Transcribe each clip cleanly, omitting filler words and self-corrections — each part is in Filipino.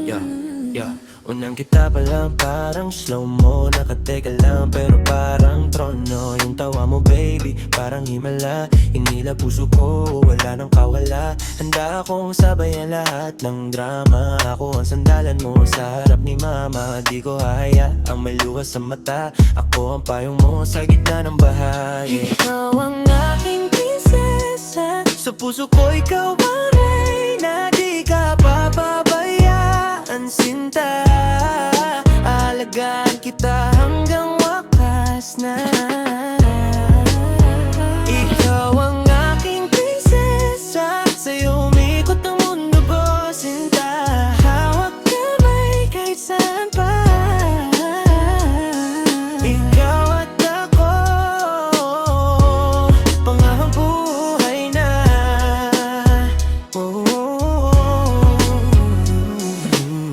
Yeah, yeah. Unang kita pa lang parang slow mo. Nakateka lang pero parang trono. Yung tawa mo baby parang himala. Hinila puso ko wala nang kawala. Handa akong sabayan lahat ng drama. Ako ang sandalan mo sa harap ni mama. Di ko hahayaang may luha sa mata. Ako ang payong mo sa gitna ng bahay. Ikaw ang aking prinsesa. Sa puso ko ikaw ang reyna. Di ka papabayaan sinta. Alagaan kita hanggang wakas na. Ikaw ang aking prinsesa. Sa'yo umikot ang mundo ko sinta. Hawak kamay kahit saan pa. Ikaw at ako, pangarang buhay na.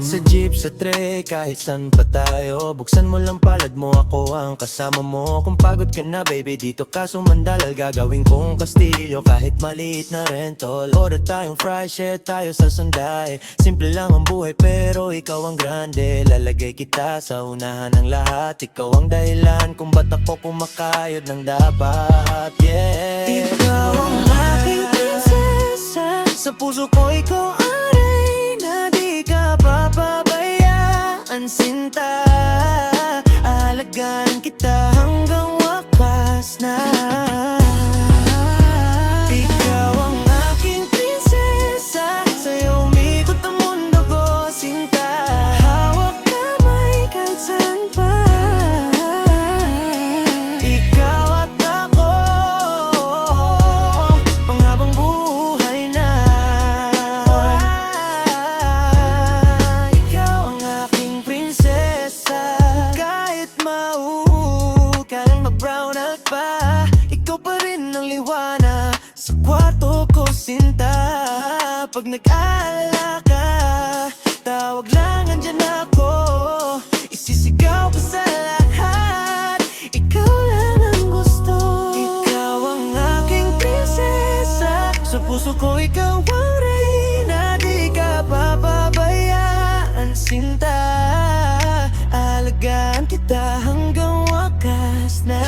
Sa jeep, sa tray, kahit saan pa tayo. Buksan mo lang palad mo, ako ang kasama mo. Kung pagod ka na baby, dito ka sumandal. Gagawin kong kastilyo kahit maliit na rentol. Order tayong fry, share tayo sa sundae. Simple lang ang buhay pero ikaw ang grande. Lalagay kita sa unahan ng lahat. Ikaw ang dahilan kung ba't ako kumakayod ng dapat. Yeah. Ikaw ang aking prinsesa. Sa puso ko ikaw ang reyna. Di ka papabayaan sinta. Alagaan kita hanggang wakas na. Ikaw ang aking prinsesa. Sa'yo umikot ang mundo ko sinta. Hawak kamay kahit saan pa. Ikaw at ako, panghabang buhay na. Ikaw ang aking prinsesa. Kahit mauul ka lang mag-brown out pa, ikaw pa rin ang liwanag sa kwarto ko sinta. Pag nag-aalala ka, tawag lang andyan ako. Isisigaw ko sa lahat, ikaw lang ang gusto. Ikaw ang aking prinsesa. Sa puso ko ikaw ang reyna. Di ka papabayaan sinta. Alagaan kita hanggang wakas na.